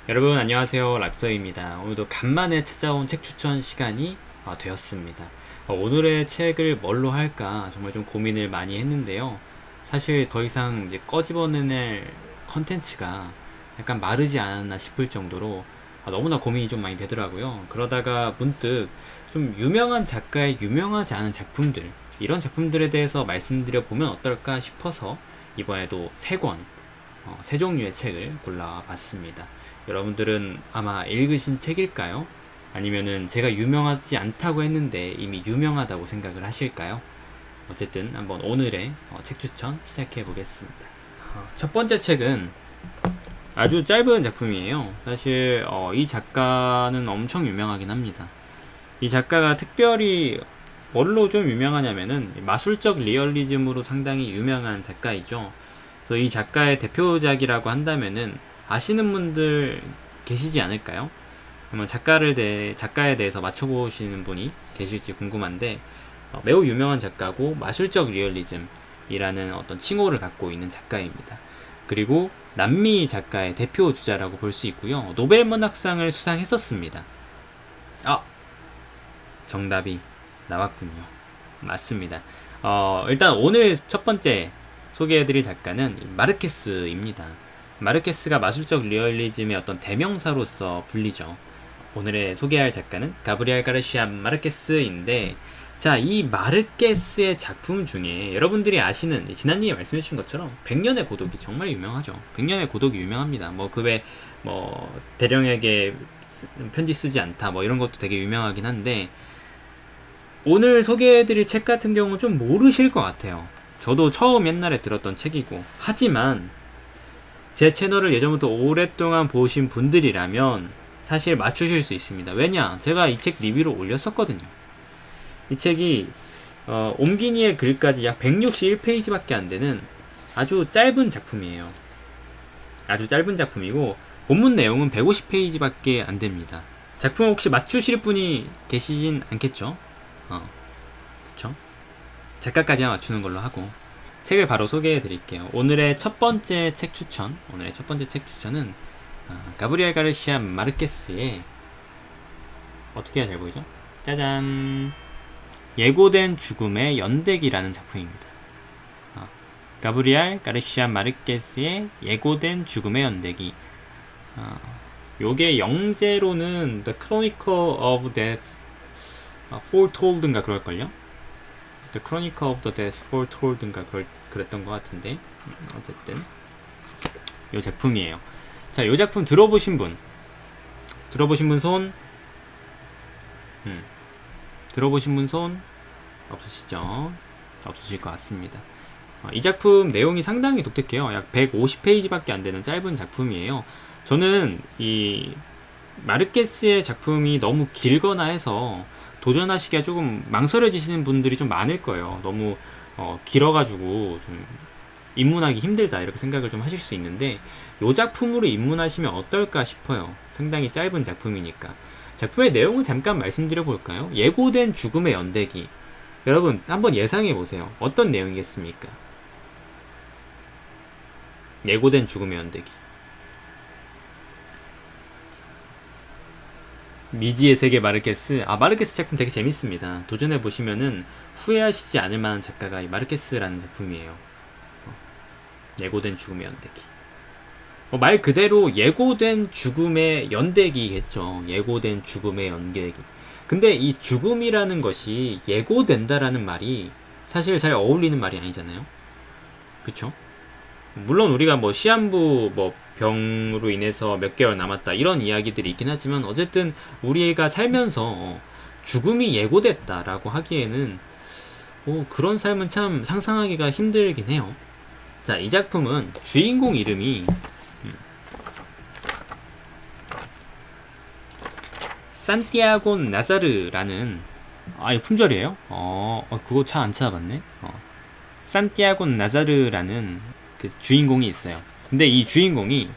여러분 안녕하세요. 락서입니다. 오늘도 간만에 찾아온 책 추천 시간이 되었습니다. 오늘의 책을 뭘로 할까 정말 좀 고민을 많이 했는데요. 사실 더 이상 이제 꺼집어내낼 컨텐츠가 약간 마르지 않았나 싶을 정도로 너무나 고민이 좀 많이 되더라고요. 그러다가 문득 좀 유명한 작가의 유명하지 않은 작품들, 이런 작품들에 대해서 말씀드려 보면 어떨까 싶어서 이번에도 세 종류의 책을 골라봤습니다. 여러분들은 아마 읽으신 책일까요? 아니면은 제가 유명하지 않다고 했는데 이미 유명하다고 생각을 하실까요? 어쨌든 한번 오늘의 책 추천 시작해 보겠습니다. 첫 번째 책은 아주 짧은 작품이에요. 사실 이 작가는 엄청 유명하긴 합니다. 이 작가가 특별히 뭘로 좀 유명하냐면은 마술적 리얼리즘으로 상당히 유명한 작가이죠. 그래서 이 작가의 대표작이라고 한다면은 아시는 분들 계시지 않을까요? 한번 작가에 대해서 맞춰보시는 분이 계실지 궁금한데 매우 유명한 작가고 마술적 리얼리즘이라는 어떤 칭호를 갖고 있는 작가입니다. 그리고 남미 작가의 대표 주자라고 볼 수 있고요. 노벨 문학상을 수상했었습니다. 아, 정답이 나왔군요. 맞습니다. 일단 오늘 첫 번째 소개해드릴 작가는 마르케스입니다. 마르케스가 마술적 리얼리즘의 어떤 대명사로서 불리죠. 오늘의 소개할 작가는 가브리엘 가르시아 마르케스인데, 자, 이 마르케스의 작품 중에 여러분들이 아시는 지난주에 말씀해주신 것처럼 백년의 고독이 정말 유명하죠. 백년의 고독이 유명합니다. 뭐 그 외 뭐 대령에게 편지 쓰지 않다 뭐 이런 것도 되게 유명하긴 한데, 오늘 소개해드릴 책 같은 경우는 좀 모르실 것 같아요. 저도 처음 옛날에 들었던 책이고, 하지만 제 채널을 예전부터 오랫동안 보신 분들이라면 사실 맞추실 수 있습니다. 왜냐? 제가 이 책 리뷰를 올렸었거든요. 이 책이 옴기니의 글까지 약 161페이지밖에 안 되는 아주 짧은 작품이에요. 아주 짧은 작품이고 본문 내용은 150페이지밖에 안 됩니다. 작품 혹시 맞추실 분이 계시진 않겠죠? 그쵸? 작가까지만 맞추는 걸로 하고 책을 바로 소개해 드릴게요. 오늘의 첫 번째 책 추천은 가브리엘 가르시아 마르케스의 어떻게 해야 잘 보이죠? 짜잔! 예고된 죽음의 연대기라는 작품입니다. 가브리엘 가르시아 마르케스의 예고된 죽음의 연대기. 요게 영재로는 The Chronicle of Death Foretold인가 그럴걸요? The Chronicle of the Death Foretold인가 그랬던 것 같은데 어쨌든 요 작품이에요. 자, 요 작품 들어보신 분 손? 들어보신 분 손? 없으시죠? 없으실 것 같습니다. 이 작품 내용이 상당히 독특해요. 약 150페이지밖에 안 되는 짧은 작품이에요. 저는 이 마르케스의 작품이 너무 길거나 해서 도전하시기가 조금 망설여지시는 분들이 좀 많을 거예요. 너무 길어가지고 좀 입문하기 힘들다 이렇게 생각을 좀 하실 수 있는데, 이 작품으로 입문하시면 어떨까 싶어요. 상당히 짧은 작품이니까. 작품의 내용을 잠깐 말씀드려 볼까요? 예고된 죽음의 연대기. 여러분 한번 예상해 보세요. 어떤 내용이겠습니까? 예고된 죽음의 연대기. 미지의 세계 마르케스. 마르케스 작품 되게 재밌습니다. 도전해 보시면은 후회하시지 않을 만한 작가가 이 마르케스라는 작품이에요. 예고된 죽음의 연대기. 말 그대로 예고된 죽음의 연대기겠죠. 예고된 죽음의 연대기. 근데 이 죽음이라는 것이 예고된다라는 말이 사실 잘 어울리는 말이 아니잖아요. 그쵸? 물론 우리가 뭐 시한부 뭐 병으로 인해서 몇 개월 남았다 이런 이야기들이 있긴 하지만, 어쨌든 우리가 살면서 죽음이 예고됐다라고 하기에는 그런 삶은 참 상상하기가 힘들긴 해요. 자, 이 작품은 주인공 이름이 산티아고 나자르라는, 이거 품절이에요? 그거 잘 안 찾아봤네. 산티아고 나자르라는 그 주인공이 있어요. 근데 이 주인공이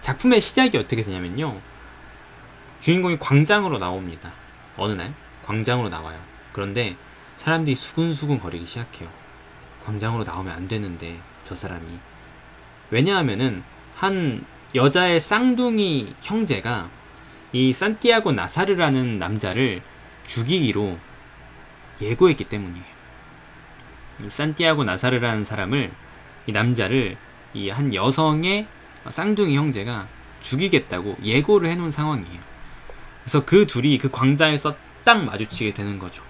작품의 시작이 어떻게 되냐면요, 주인공이 광장으로 나옵니다. 어느 날 광장으로 나와요. 그런데 사람들이 수근수근 거리기 시작해요. 광장으로 나오면 안 되는데 저 사람이. 왜냐하면은 한 여자의 쌍둥이 형제가 이 산티아고 나사르라는 남자를 죽이기로 예고했기 때문이에요. 이 산티아고 나사르라는 사람을, 이 남자를 이 한 여성의 쌍둥이 형제가 죽이겠다고 예고를 해놓은 상황이에요. 그래서 그 둘이 그 광장에서 딱 마주치게 되는 거죠.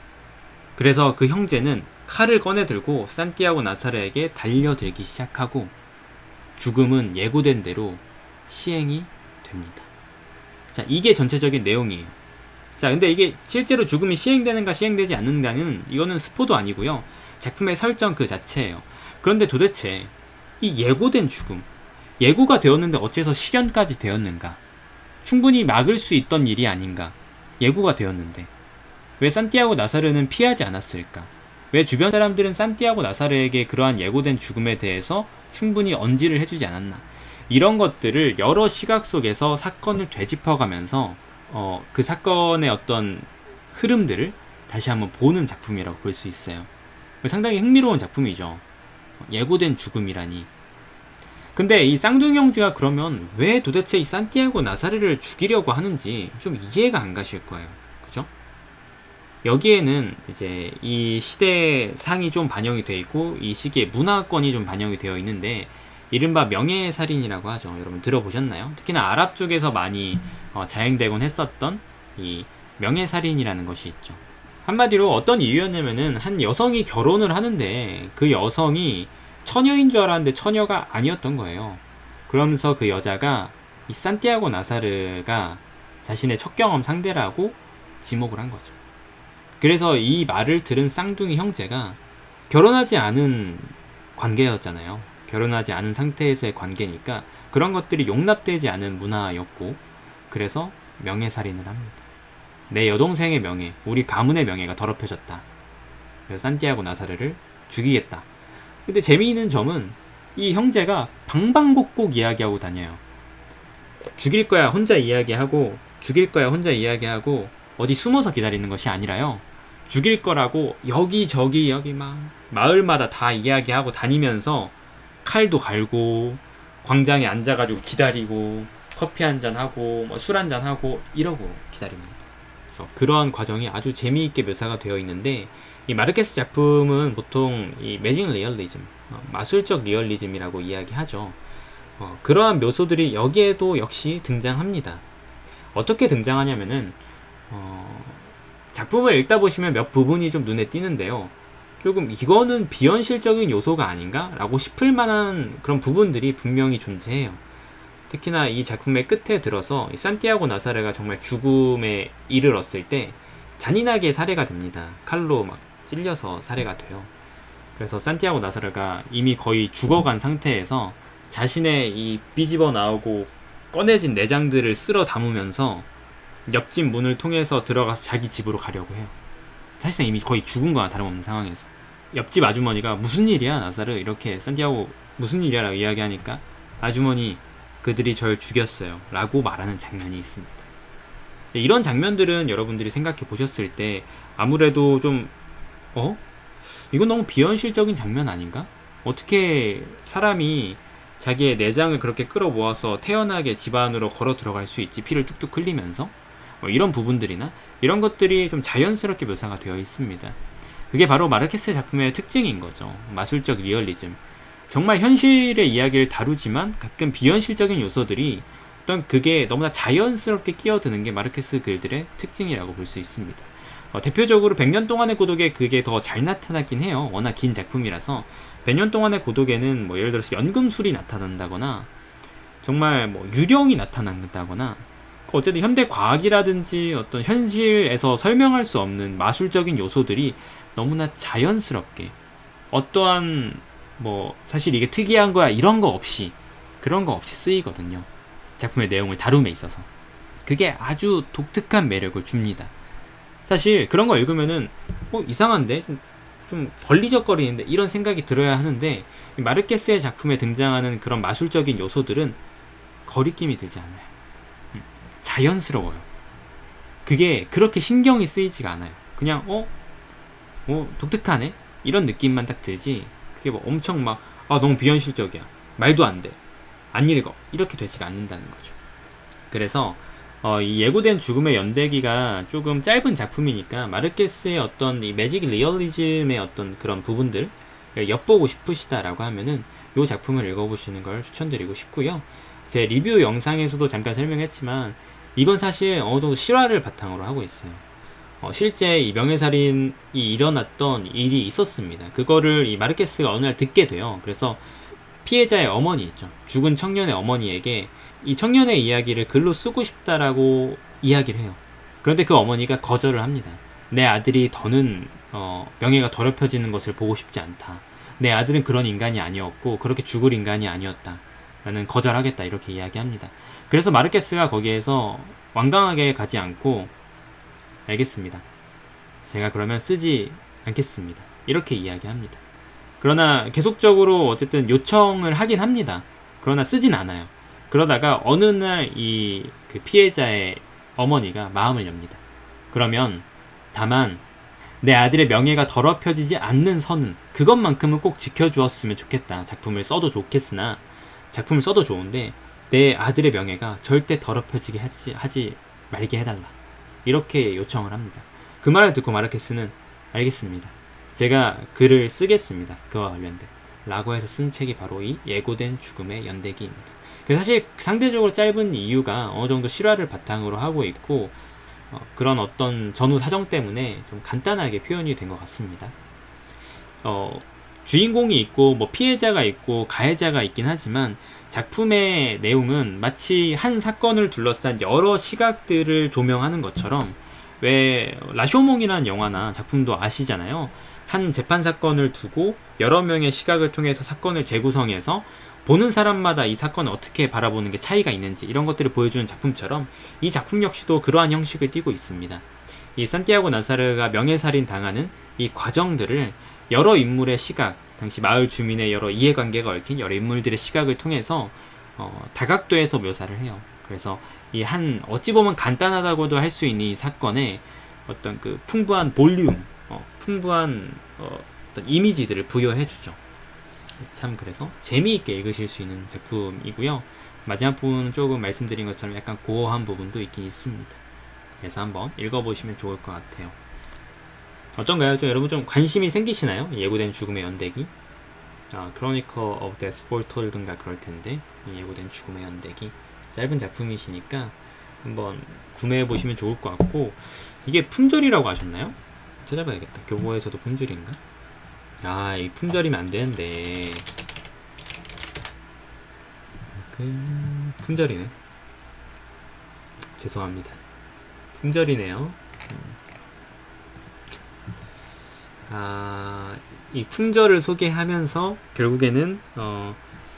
그래서 그 형제는 칼을 꺼내 들고 산티아고 나사르에게 달려들기 시작하고 죽음은 예고된 대로 시행이 됩니다. 자, 이게 전체적인 내용이에요. 자, 근데 이게 실제로 죽음이 시행되는가 시행되지 않는가는 이거는 스포도 아니고요. 작품의 설정 그 자체예요. 그런데 도대체 이 예고된 죽음, 예고가 되었는데 어째서 실현까지 되었는가? 충분히 막을 수 있던 일이 아닌가? 예고가 되었는데 왜 산티아고 나사르는 피하지 않았을까? 왜 주변 사람들은 산티아고 나사르에게 그러한 예고된 죽음에 대해서 충분히 언지를 해주지 않았나? 이런 것들을 여러 시각 속에서 사건을 되짚어가면서 그 사건의 어떤 흐름들을 다시 한번 보는 작품이라고 볼 수 있어요. 상당히 흥미로운 작품이죠. 예고된 죽음이라니. 근데 이 쌍둥이 형제가 그러면 왜 도대체 이 산티아고 나사르를 죽이려고 하는지 좀 이해가 안 가실 거예요. 그죠? 여기에는 이제 이 시대의 상이 좀 반영이 되어 있고 이 시기의 문화권이 좀 반영이 되어 있는데 이른바 명예살인이라고 하죠. 여러분 들어보셨나요? 특히나 아랍 쪽에서 많이 자행되곤 했었던 이 명예살인이라는 것이 있죠. 한마디로 어떤 이유였냐면은 한 여성이 결혼을 하는데 그 여성이 처녀인 줄 알았는데 처녀가 아니었던 거예요. 그러면서 그 여자가 이 산티아고 나사르가 자신의 첫 경험 상대라고 지목을 한 거죠. 그래서 이 말을 들은 쌍둥이 형제가 결혼하지 않은 관계였잖아요. 결혼하지 않은 상태에서의 관계니까 그런 것들이 용납되지 않은 문화였고 그래서 명예살인을 합니다. 내 여동생의 명예, 우리 가문의 명예가 더럽혀졌다. 그래서 산티아고 나사르를 죽이겠다. 근데 재미있는 점은 이 형제가 방방곡곡 이야기하고 다녀요. 죽일 거야 혼자 이야기하고 죽일 거야 혼자 이야기하고 어디 숨어서 기다리는 것이 아니라요. 죽일 거라고 여기저기 여기 막 마을마다 다 이야기하고 다니면서 칼도 갈고 광장에 앉아가지고 기다리고 커피 한잔하고 술 한잔하고 이러고 기다립니다. 그래서 그러한 과정이 아주 재미있게 묘사가 되어 있는데 이 마르케스 작품은 보통 이 매직 리얼리즘, 마술적 리얼리즘이라고 이야기하죠. 그러한 묘소들이 여기에도 역시 등장합니다. 어떻게 등장하냐면은 작품을 읽다 보시면 몇 부분이 좀 눈에 띄는데요. 조금 이거는 비현실적인 요소가 아닌가? 라고 싶을 만한 그런 부분들이 분명히 존재해요. 특히나 이 작품의 끝에 들어서 이 산티아고 나사르가 정말 죽음에 이르렀을 때 잔인하게 살해가 됩니다. 칼로 막 찔려서 살해가 돼요. 그래서 산티아고 나사르가 이미 거의 죽어간 상태에서 자신의 이 삐집어 나오고 꺼내진 내장들을 쓸어 담으면서 옆집 문을 통해서 들어가서 자기 집으로 가려고 해요. 사실상 이미 거의 죽은 거나 다름없는 상황에서 옆집 아주머니가 무슨 일이야 나사르 이렇게 산티아고 무슨 일이야 라고 이야기하니까 아주머니 그들이 절 죽였어요 라고 말하는 장면이 있습니다. 이런 장면들은 여러분들이 생각해 보셨을 때 아무래도 좀 이건 너무 비현실적인 장면 아닌가? 어떻게 사람이 자기의 내장을 그렇게 끌어모아서 태연하게 집 안으로 걸어 들어갈 수 있지? 피를 뚝뚝 흘리면서 이런 부분들이나 이런 것들이 좀 자연스럽게 묘사가 되어 있습니다. 그게 바로 마르케스의 작품의 특징인 거죠. 마술적 리얼리즘. 정말 현실의 이야기를 다루지만 가끔 비현실적인 요소들이 어떤 그게 너무나 자연스럽게 끼어드는 게 마르케스 글들의 특징이라고 볼 수 있습니다. 대표적으로 100년 동안의 고독에 그게 더 잘 나타나긴 해요. 워낙 긴 작품이라서 100년 동안의 고독에는 예를 들어서 연금술이 나타난다거나 정말 유령이 나타난다거나 어쨌든 현대 과학이라든지 어떤 현실에서 설명할 수 없는 마술적인 요소들이 너무나 자연스럽게 어떠한 사실 이게 특이한 거야 이런 거 없이 그런 거 없이 쓰이거든요. 작품의 내용을 다룸에 있어서 그게 아주 독특한 매력을 줍니다. 사실 그런 거 읽으면은 이상한데 좀 걸리적거리는데 이런 생각이 들어야 하는데 마르케스의 작품에 등장하는 그런 마술적인 요소들은 거리낌이 들지 않아요. 자연스러워요. 그게 그렇게 신경이 쓰이지가 않아요. 그냥 독특하네 이런 느낌만 딱 들지 그게 엄청 너무 비현실적이야 말도 안 돼 안 읽어. 이렇게 되지가 않는다는 거죠. 그래서 이 예고된 죽음의 연대기가 조금 짧은 작품이니까 마르케스의 어떤 이 매직 리얼리즘의 어떤 그런 부분들 엿보고 싶으시다라고 하면은 이 작품을 읽어보시는 걸 추천드리고 싶고요. 제 리뷰 영상에서도 잠깐 설명했지만 이건 사실 어느 정도 실화를 바탕으로 하고 있어요. 실제 이 명예살인이 일어났던 일이 있었습니다. 그거를 이 마르케스가 어느 날 듣게 돼요. 그래서 피해자의 어머니 있죠. 죽은 청년의 어머니에게 이 청년의 이야기를 글로 쓰고 싶다라고 이야기를 해요. 그런데 그 어머니가 거절을 합니다. 내 아들이 더는 명예가 더럽혀지는 것을 보고 싶지 않다. 내 아들은 그런 인간이 아니었고 그렇게 죽을 인간이 아니었다. 나는 거절하겠다. 이렇게 이야기합니다. 그래서 마르케스가 거기에서 완강하게 가지 않고 알겠습니다. 제가 그러면 쓰지 않겠습니다. 이렇게 이야기합니다. 그러나 계속적으로 어쨌든 요청을 하긴 합니다. 그러나 쓰진 않아요. 그러다가 어느 날 이 그 피해자의 어머니가 마음을 엽니다. 그러면 다만 내 아들의 명예가 더럽혀지지 않는 선은 그것만큼은 꼭 지켜주었으면 좋겠다. 작품을 써도 좋겠으나 작품을 써도 좋은데 내 아들의 명예가 절대 더럽혀지게 하지 말게 해달라. 이렇게 요청을 합니다. 그 말을 듣고 마르케스는 알겠습니다. 제가 글을 쓰겠습니다. 그와 관련된 라고 해서 쓴 책이 바로 이 예고된 죽음의 연대기입니다. 사실 상대적으로 짧은 이유가 어느 정도 실화를 바탕으로 하고 있고 그런 어떤 전후 사정 때문에 좀 간단하게 표현이 된 것 같습니다. 주인공이 있고 뭐 피해자가 있고 가해자가 있긴 하지만 작품의 내용은 마치 한 사건을 둘러싼 여러 시각들을 조명하는 것처럼 왜 라쇼몽이라는 영화나 작품도 아시잖아요. 한 재판 사건을 두고 여러 명의 시각을 통해서 사건을 재구성해서 보는 사람마다 이 사건을 어떻게 바라보는 게 차이가 있는지 이런 것들을 보여주는 작품처럼 이 작품 역시도 그러한 형식을 띠고 있습니다. 이 산티아고 나사르가 명예살인 당하는 이 과정들을 여러 인물의 시각, 당시 마을 주민의 여러 이해관계가 얽힌 여러 인물들의 시각을 통해서 다각도에서 묘사를 해요. 그래서 이 한 어찌 보면 간단하다고도 할 수 있는 이 사건에 어떤 그 풍부한 볼륨, 풍부한 어떤 이미지들을 부여해주죠. 참 그래서 재미있게 읽으실 수 있는 작품이고요. 마지막 부분은 조금 말씀드린 것처럼 약간 고어한 부분도 있긴 있습니다. 그래서 한번 읽어보시면 좋을 것 같아요. 어쩐가요? 여러분 좀 관심이 생기시나요? 예고된 죽음의 연대기. Chronicle of Death Foretold인가 그럴 텐데 이 예고된 죽음의 연대기 짧은 작품이시니까 한번 구매해 보시면 좋을 것 같고 이게 품절이라고 하셨나요? 찾아봐야겠다. 교보에서도 품절인가? 이 품절이면 안 되는데 품절이네. 죄송합니다. 품절이네요. 이 품절을 소개하면서 결국에는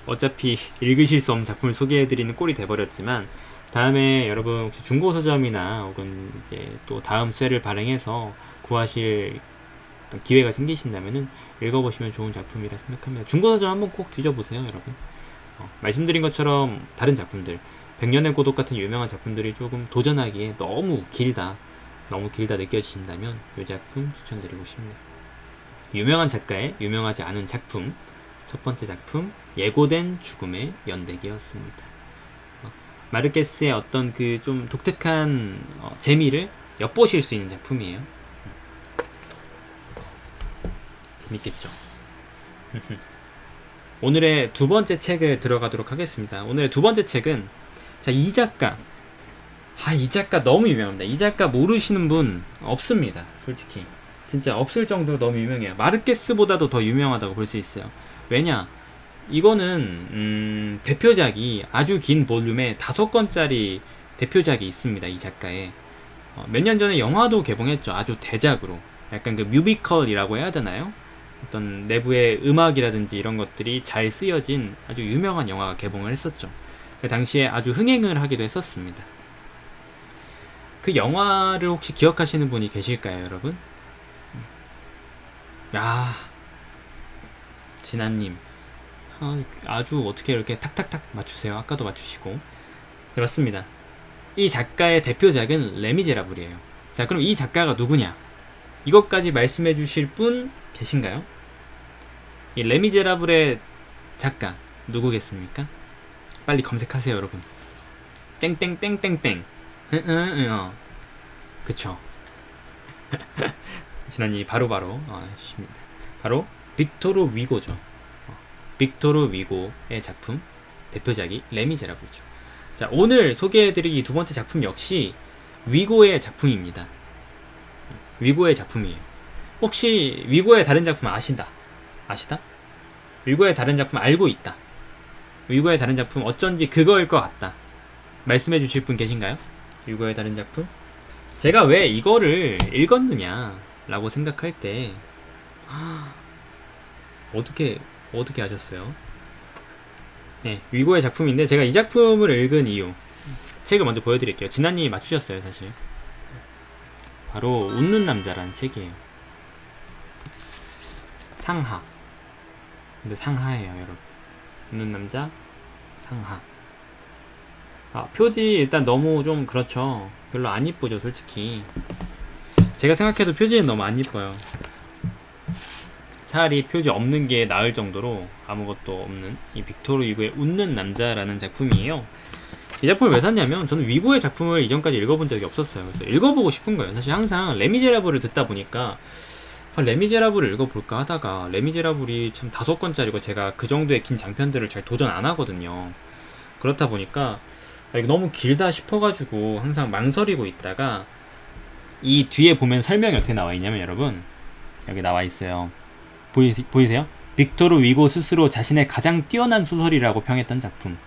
어차피 읽으실 수 없는 작품을 소개해드리는 꼴이 돼버렸지만 다음에 여러분 혹시 중고서점이나 혹은 이제 또 다음 쇠를 발행해서 구하실 기회가 생기신다면은 읽어보시면 좋은 작품이라 생각합니다. 중고서점 한번 꼭 뒤져보세요, 여러분. 말씀드린 것처럼 다른 작품들 100년의 고독 같은 유명한 작품들이 조금 도전하기에 너무 길다 느껴지신다면 이 작품 추천드리고 싶네요. 유명한 작가의 유명하지 않은 작품 첫 번째 작품 예고된 죽음의 연대기였습니다. 마르케스의 어떤 그 좀 독특한 재미를 엿보실 수 있는 작품이에요. 재밌겠죠? 오늘의 두 번째 책을 들어가도록 하겠습니다. 오늘의 두 번째 책은 이 작가 이 작가 너무 유명합니다. 이 작가 모르시는 분 없습니다. 솔직히 진짜 없을 정도로 너무 유명해요. 마르케스보다도 더 유명하다고 볼 수 있어요. 왜냐? 이거는 대표작이 아주 긴 볼륨에 5권짜리 대표작이 있습니다. 이 작가의 몇 년 전에 영화도 개봉했죠. 아주 대작으로 약간 그 뮤지컬이라고 해야 되나요? 어떤 내부의 음악이라든지 이런 것들이 잘 쓰여진 아주 유명한 영화가 개봉을 했었죠. 그 당시에 아주 흥행을 하기도 했었습니다. 그 영화를 혹시 기억하시는 분이 계실까요, 여러분? 진아님 아주 어떻게 이렇게 탁탁탁 맞추세요. 아까도 맞추시고. 네, 맞습니다. 이 작가의 대표작은 레미제라블이에요. 자, 그럼 이 작가가 누구냐? 이것까지 말씀해 주실 분 계신가요? 이 레미제라블의 작가 누구겠습니까? 빨리 검색하세요 여러분. 땡땡땡땡땡. 그쵸. 진아님 바로바로 해주십니다. 바로 빅토르 위고죠. 빅토르 위고의 작품 대표작이 레미제라블이죠. 자, 오늘 소개해드릴 이 두 번째 작품 역시 위고의 작품입니다. 위고의 작품이에요. 혹시 위고의 다른 작품 아시다? 위고의 다른 작품 알고 있다. 위고의 다른 작품 어쩐지 그거일 것 같다. 말씀해 주실 분 계신가요? 위고의 다른 작품? 제가 왜 이거를 읽었느냐 라고 생각할 때 어떻게 하셨어요? 네, 위고의 작품인데 제가 이 작품을 읽은 이유, 책을 먼저 보여드릴게요. 진아님이 맞추셨어요 사실. 바로 웃는 남자라는 책이에요. 상하. 근데 상하예요 여러분. 웃는 남자 상하. 표지 일단 너무 좀 그렇죠. 별로 안 이쁘죠 솔직히. 제가 생각해도 표지는 너무 안 이뻐요. 차라리 표지 없는 게 나을 정도로 아무것도 없는 이 빅토르 위고의 웃는 남자라는 작품이에요. 이 작품을 왜 샀냐면 저는 위고의 작품을 이전까지 읽어본 적이 없었어요. 그래서 읽어보고 싶은 거예요. 사실 항상 레미제라블을 듣다 보니까 레미제라블을 읽어볼까 하다가 레미제라블이 참 5권짜리고 제가 그 정도의 긴 장편들을 잘 도전 안 하거든요. 그렇다 보니까 이거 너무 길다 싶어가지고 항상 망설이고 있다가 이 뒤에 보면 설명이 어떻게 나와 있냐면 여러분 여기 나와 있어요. 보이세요? 빅토르 위고 스스로 자신의 가장 뛰어난 소설이라고 평했던 작품.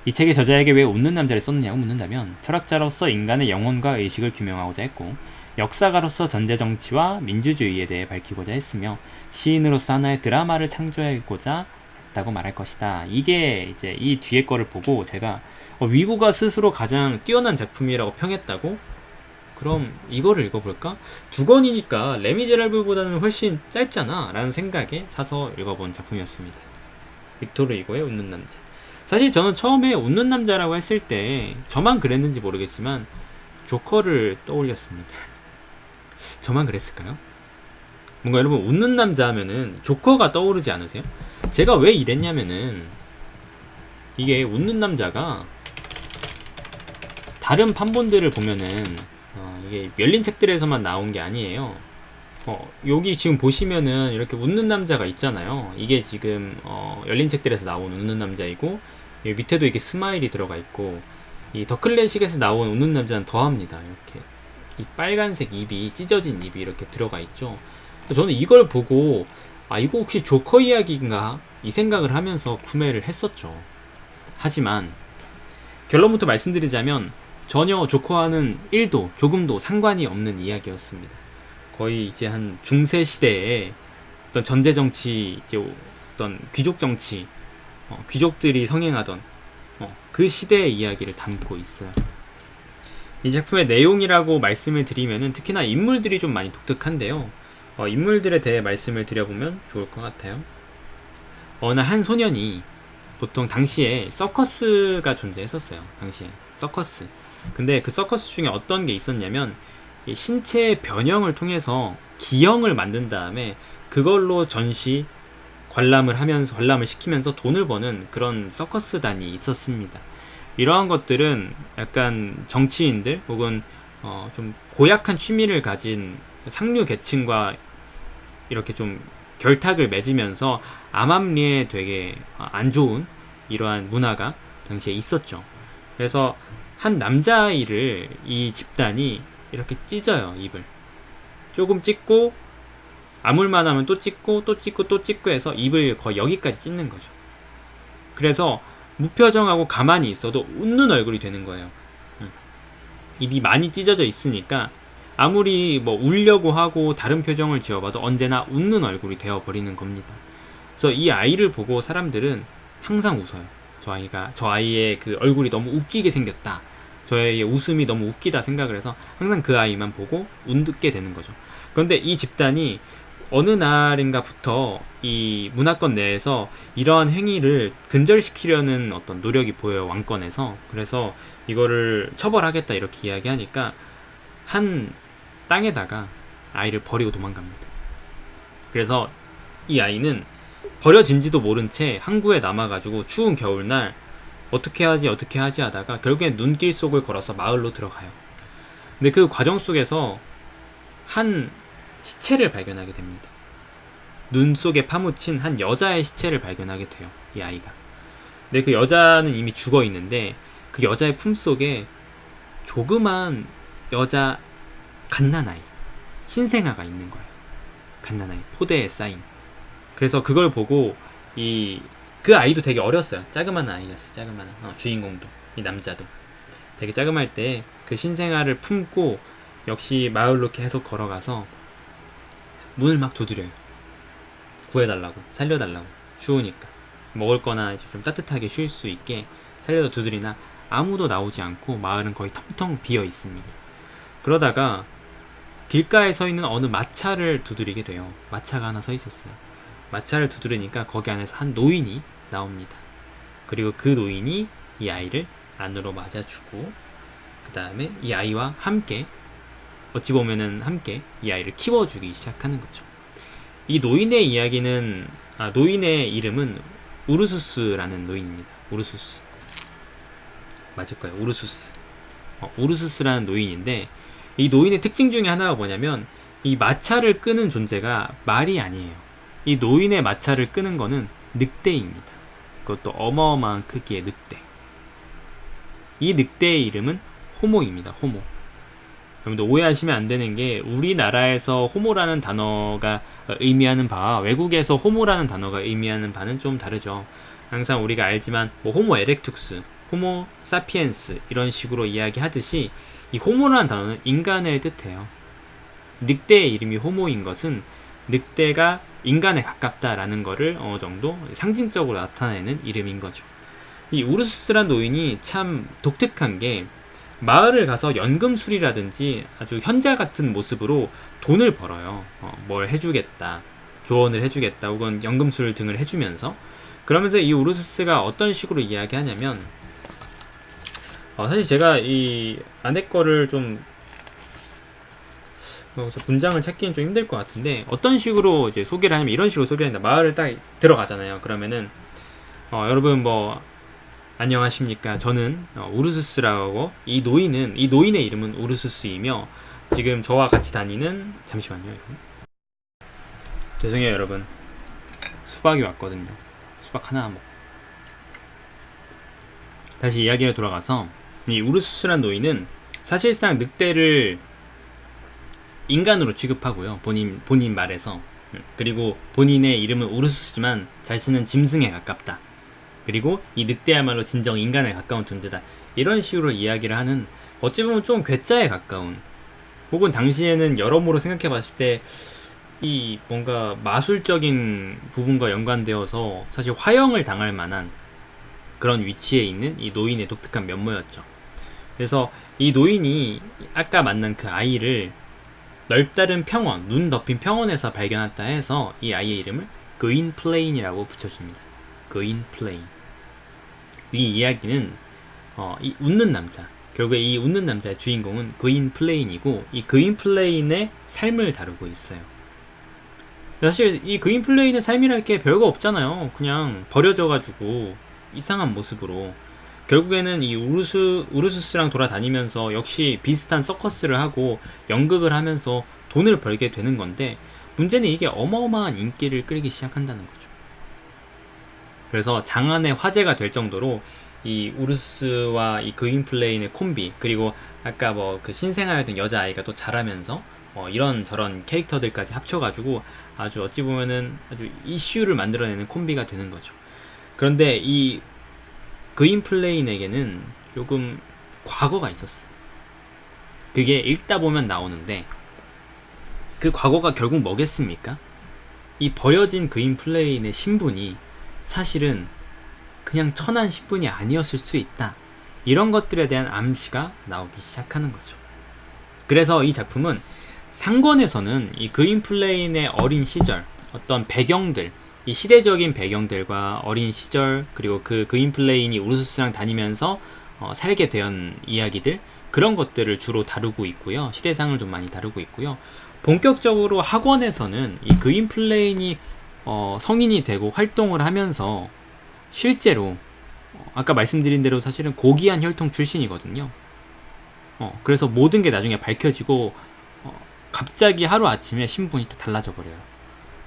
이 책의 저자에게 왜 웃는 남자를 썼느냐고 묻는다면 철학자로서 인간의 영혼과 의식을 규명하고자 했고 역사가로서 전제정치와 민주주의에 대해 밝히고자 했으며 시인으로서 하나의 드라마를 창조하고자 했다고 말할 것이다. 이게 이제 이 뒤에 거를 보고 제가 위고가 스스로 가장 뛰어난 작품이라고 평했다고? 그럼 이거를 읽어볼까? 2권이니까 레미제라블보다는 훨씬 짧잖아 라는 생각에 사서 읽어본 작품이었습니다. 빅토르 위고의 웃는 남자. 사실 저는 처음에 웃는 남자라고 했을 때 저만 그랬는지 모르겠지만 조커를 떠올렸습니다. 저만 그랬을까요? 뭔가 여러분 웃는 남자 하면은 조커가 떠오르지 않으세요? 제가 왜 이랬냐면은 이게 웃는 남자가 다른 판본들을 보면은 이게 열린 책들에서만 나온 게 아니에요. 여기 지금 보시면은 이렇게 웃는 남자가 있잖아요. 이게 지금 열린 책들에서 나온 웃는 남자이고 여기 밑에도 이렇게 스마일이 들어가 있고 이 더 클래식에서 나온 웃는 남자는 더합니다. 이렇게 이 빨간색 입이 찢어진 입이 이렇게 들어가 있죠. 저는 이걸 보고 이거 혹시 조커 이야기인가 이 생각을 하면서 구매를 했었죠. 하지만 결론부터 말씀드리자면 전혀 조커와는 1도 조금도 상관이 없는 이야기였습니다. 거의 이제 한 중세 시대에 어떤 전제 정치, 이제 어떤 귀족 정치, 귀족들이 성행하던 그 시대의 이야기를 담고 있어요. 이 작품의 내용이라고 말씀을 드리면은 특히나 인물들이 좀 많이 독특한데요. 인물들에 대해 말씀을 드려보면 좋을 것 같아요. 어느 한 소년이 보통 당시에 서커스가 존재했었어요. 당시에 서커스. 근데 그 서커스 중에 어떤 게 있었냐면 이 신체의 변형을 통해서 기형을 만든 다음에 그걸로 전시 관람을 시키면서 돈을 버는 그런 서커스단이 있었습니다. 이러한 것들은 약간 정치인들 혹은 좀 고약한 취미를 가진 상류 계층과 이렇게 좀 결탁을 맺으면서 암암리에 되게 안 좋은 이러한 문화가 당시에 있었죠. 그래서 한 남자아이를 이 집단이 이렇게 찢어요. 입을 조금 찢고 아물만 하면 또 찢고 또 찢고 또 찢고 해서 입을 거의 여기까지 찢는 거죠. 그래서 무표정하고 가만히 있어도 웃는 얼굴이 되는 거예요. 입이 많이 찢어져 있으니까 아무리 뭐 울려고 하고 다른 표정을 지어봐도 언제나 웃는 얼굴이 되어버리는 겁니다. 그래서 이 아이를 보고 사람들은 항상 웃어요. 저 아이의 그 얼굴이 너무 웃기게 생겼다, 저의 웃음이 너무 웃기다 생각을 해서 항상 그 아이만 보고 웃게 되는 거죠. 그런데 이 집단이 어느 날인가부터 이 문화권 내에서 이러한 행위를 근절시키려는 어떤 노력이 보여요, 왕권에서. 그래서 이거를 처벌하겠다 이렇게 이야기하니까 한 땅에다가 아이를 버리고 도망갑니다. 그래서 이 아이는 버려진지도 모른 채 항구에 남아가지고 추운 겨울날 어떻게 하지 하다가 결국엔 눈길 속을 걸어서 마을로 들어가요. 근데 그 과정 속에서 한 시체를 발견하게 됩니다. 눈 속에 파묻힌 한 여자의 시체를 발견하게 돼요, 이 아이가. 근데 그 여자는 이미 죽어 있는데 그 여자의 품속에 조그만 여자 갓난아이, 신생아가 있는 거예요. 갓난아이, 포대에 쌓인. 그래서 그걸 보고 그 아이도 되게 어렸어요. 자그마한 아이였어. 주인공도, 이 남자도 되게 자그마할 때 그 신생아를 품고 역시 마을로 계속 걸어가서 문을 막 두드려요. 구해달라고, 살려달라고, 추우니까 먹을 거나 이제 좀 따뜻하게 쉴 수 있게 살려서 두드리나 아무도 나오지 않고 마을은 거의 텅텅 비어 있습니다. 그러다가 길가에 서 있는 어느 마차를 두드리게 돼요. 마차가 하나 서 있었어요. 마차를 두드리니까 거기 안에서 한 노인이 나옵니다. 그리고 그 노인이 이 아이를 안으로 맞아주고 그 다음에 이 아이와 함께, 어찌 보면은 함께 이 아이를 키워주기 시작하는 거죠. 이 노인의 이야기는, 노인의 이름은 우르수스라는 노인입니다. 우르수스. 맞을 거예요. 우르수스. 우르수스라는 노인인데, 이 노인의 특징 중에 하나가 뭐냐면 이 마차를 끄는 존재가 말이 아니에요. 이 노인의 마차를 끄는 거는 늑대입니다. 그것도 어마어마한 크기의 늑대. 이 늑대의 이름은 호모입니다. 호모. 여러분들 오해하시면 안 되는 게, 우리나라에서 호모라는 단어가 의미하는 바와 외국에서 호모라는 단어가 의미하는 바는 좀 다르죠. 항상 우리가 알지만 뭐 호모 에렉투스, 호모 사피엔스 이런 식으로 이야기하듯이 이 호모라는 단어는 인간을 뜻해요. 늑대의 이름이 호모인 것은 늑대가 인간에 가깝다라는 것을 어느 정도 상징적으로 나타내는 이름인 거죠. 이 우르수스란 노인이 참 독특한 게, 마을을 가서 연금술이라든지 아주 현자 같은 모습으로 돈을 벌어요. 뭘 해주겠다, 조언을 해주겠다, 혹은 연금술 등을 해주면서. 그러면서 이 우르수스가 어떤 식으로 이야기하냐면, 사실 제가 이 안에 거를 좀 문장을 찾기는 좀 힘들 것 같은데, 어떤 식으로 이제 소개를 하냐면 이런 식으로 소개를 한다. 마을을 딱 들어가잖아요. 그러면은 여러분 뭐 안녕하십니까, 저는 우르수스라고, 이 노인의 이름은 우르수스이며 지금 저와 같이 다니는, 잠시만요 여러분, 죄송해요 여러분, 수박이 왔거든요. 수박 하나 먹. 다시 이야기에 돌아가서, 이 우르수스란 노인은 사실상 늑대를 인간으로 취급하고요. 본인 말에서. 그리고 본인의 이름은 우르수스지만 자신은 짐승에 가깝다. 그리고 이 늑대야말로 진정 인간에 가까운 존재다. 이런 식으로 이야기를 하는, 어찌 보면 좀 괴짜에 가까운, 혹은 당시에는 여러모로 생각해 봤을 때 이 뭔가 마술적인 부분과 연관되어서 사실 화형을 당할 만한 그런 위치에 있는 이 노인의 독특한 면모였죠. 그래서 이 노인이 아까 만난 그 아이를 넓다른 평원, 눈 덮인 평원에서 발견했다 해서 이 아이의 이름을 그윈플레인이라고 붙여줍니다. 그윈플레인. 이 이야기는 이 웃는 남자, 결국에 이 웃는 남자의 주인공은 그윈플레인이고, 이 그윈플레인의 삶을 다루고 있어요. 사실 이 그윈플레인의 삶이랄 게 별거 없잖아요. 그냥 버려져가지고 이상한 모습으로 결국에는 이 우르수스랑 돌아다니면서 역시 비슷한 서커스를 하고 연극을 하면서 돈을 벌게 되는 건데, 문제는 이게 어마어마한 인기를 끌기 시작한다는 거죠. 그래서 장안의 화제가 될 정도로 이 우르수스와 이 그윈플레인의 콤비, 그리고 아까 뭐 그 신생아였던 여자아이가 또 자라면서 이런 저런 캐릭터들까지 합쳐가지고 아주 어찌 보면은 아주 이슈를 만들어내는 콤비가 되는 거죠. 그런데 이 그윈플레인에게는 조금 과거가 있었어요. 그게 읽다 보면 나오는데, 그 과거가 결국 뭐겠습니까? 이 버려진 그윈플레인의 신분이 사실은 그냥 천한 신분이 아니었을 수 있다. 이런 것들에 대한 암시가 나오기 시작하는 거죠. 그래서 이 작품은 상권에서는 이 그윈플레인의 어린 시절, 어떤 배경들, 이 시대적인 배경들과 어린 시절, 그리고 그 그윈플레인이 우르수스랑 다니면서 살게 된 이야기들, 그런 것들을 주로 다루고 있고요. 시대상을 좀 많이 다루고 있고요. 본격적으로 학원에서는 이 그윈플레인이 성인이 되고 활동을 하면서 실제로 아까 말씀드린 대로 사실은 고귀한 혈통 출신이거든요. 그래서 모든 게 나중에 밝혀지고 갑자기 하루아침에 신분이 또 달라져 버려요.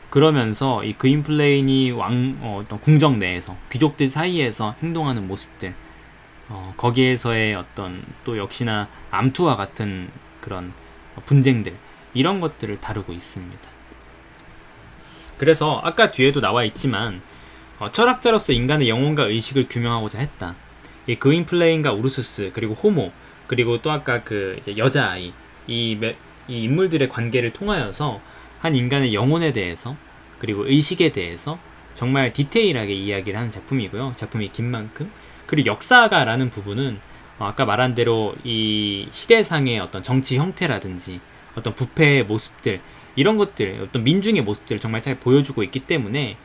그러면서 이 그윈플레인이 어떤 궁정 내에서 귀족들 사이에서 행동하는 모습들, 거기에서의 어떤 또 역시나 암투와 같은 그런 분쟁들, 이런 것들을 다루고 있습니다. 그래서 아까 뒤에도 나와 있지만 철학자로서 인간의 영혼과 의식을 규명하고자 했다. 이 그윈플레인과 우르수스, 그리고 호모, 그리고 또 아까 그 이제 여자아이, 이 인물들의 관계를 통하여서 한 인간의 영혼에 대해서, 그리고 의식에 대해서 정말 디테일하게 이야기를 하는 작품이고요. 작품이 긴 만큼. 그리고 역사가라는 부분은 아까 말한 대로 이 시대상의 어떤 정치 형태라든지 어떤 부패의 모습들, 이런 것들, 어떤 민중의 모습들을 정말 잘 보여주고 있기 때문에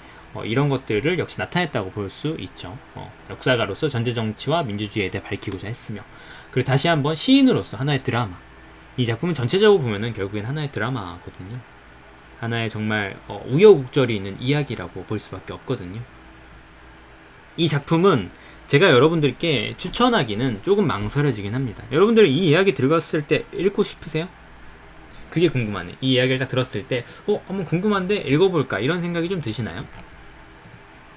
이런 것들을 역시 나타냈다고 볼 수 있죠. 역사가로서 전제정치와 민주주의에 대해 밝히고자 했으며, 그리고 다시 한번 시인으로서 하나의 드라마, 이 작품은 전체적으로 보면은 결국엔 하나의 드라마거든요. 하나의 정말 우여곡절이 있는 이야기라고 볼 수밖에 없거든요. 이 작품은 제가 여러분들께 추천하기는 조금 망설여지긴 합니다. 여러분들 이 이야기 들었을 때 읽고 싶으세요? 그게 궁금하네. 이 이야기를 딱 들었을 때 한번 궁금한데 읽어볼까, 이런 생각이 좀 드시나요?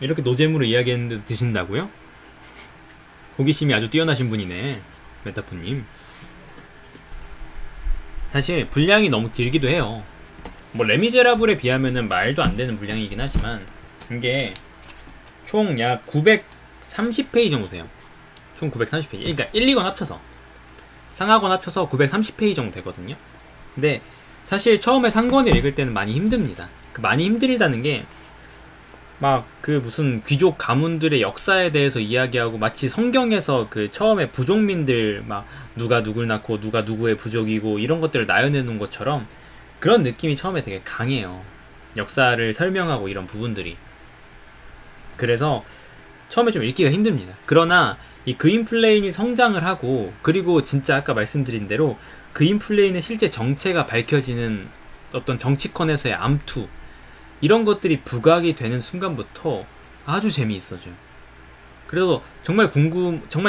이렇게 노잼으로 이야기했는데 드신다고요? 호기심이 아주 뛰어나신 분이네, 메타프님. 사실 분량이 너무 길기도 해요. 뭐 레미제라블에 비하면은 말도 안 되는 분량이긴 하지만 이게 총 약 930페이지 정도 돼요. 총 930페이지. 그러니까 1, 2권 합쳐서, 상하권 합쳐서 930페이지 정도 되거든요. 근데 사실 처음에 상권을 읽을 때는 많이 힘듭니다. 그 많이 힘들다는 게 막 그 무슨 귀족 가문들의 역사에 대해서 이야기하고, 마치 성경에서 그 처음에 부족민들 막 누가 누굴 낳고 누가 누구의 부족이고 이런 것들을 나열해 놓은 것처럼 그런 느낌이 처음에 되게 강해요. 역사를 설명하고 이런 부분들이. 그래서 처음에 좀 읽기가 힘듭니다. 그러나 이 그윈플레인이 성장을 하고, 그리고 진짜 아까 말씀드린 대로 그윈플레인의 실제 정체가 밝혀지는 어떤 정치권에서의 암투, 이런 것들이 부각이 되는 순간부터 아주 재미있어져요. 그래서 정말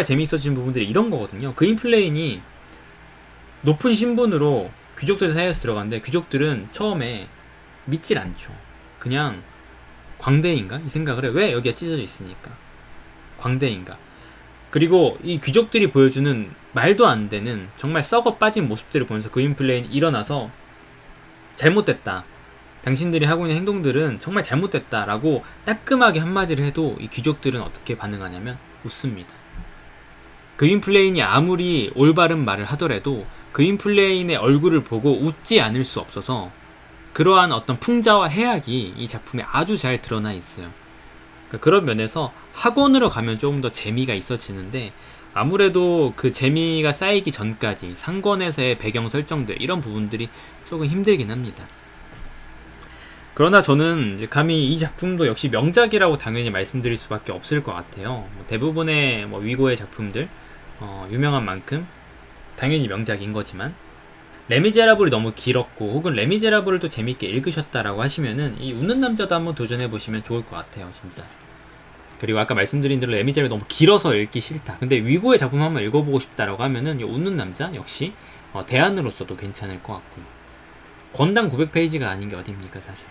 재미있어지는 부분들이 이런 거거든요. 그윈플레인이 높은 신분으로 귀족들 사이에서 들어갔는데 귀족들은 처음에 믿질 않죠. 그냥 광대인가? 이 생각을 해. 왜 여기가 찢어져 있으니까. 광대인가? 그리고 이 귀족들이 보여주는 말도 안 되는 정말 썩어 빠진 모습들을 보면서 그윈플레인이 일어나서 잘못됐다, 당신들이 하고 있는 행동들은 정말 잘못됐다 라고 따끔하게 한마디를 해도 이 귀족들은 어떻게 반응하냐면 웃습니다. 그윈플레인이 아무리 올바른 말을 하더라도 그윈플레인의 얼굴을 보고 웃지 않을 수 없어서, 그러한 어떤 풍자와 해악이 이 작품에 아주 잘 드러나 있어요. 그런 면에서 학원으로 가면 조금 더 재미가 있어지는데, 아무래도 그 재미가 쌓이기 전까지 상권에서의 배경 설정들, 이런 부분들이 조금 힘들긴 합니다. 그러나 저는 이제 감히 이 작품도 역시 명작이라고 당연히 말씀드릴 수밖에 없을 것 같아요. 대부분의 위고의 작품들, 유명한 만큼 당연히 명작인 거지만, 레미제라블이 너무 길었고 혹은 레미제라블을 또 재밌게 읽으셨다라고 하시면은 이 웃는 남자도 한번 도전해 보시면 좋을 것 같아요, 진짜. 그리고 아까 말씀드린 대로 레미제라블이 너무 길어서 읽기 싫다, 근데 위고의 작품 한번 읽어보고 싶다라고 하면은 이 웃는 남자 역시 대안으로서도 괜찮을 것 같고요. 권당 900페이지가 아닌 게 어딥니까, 사실.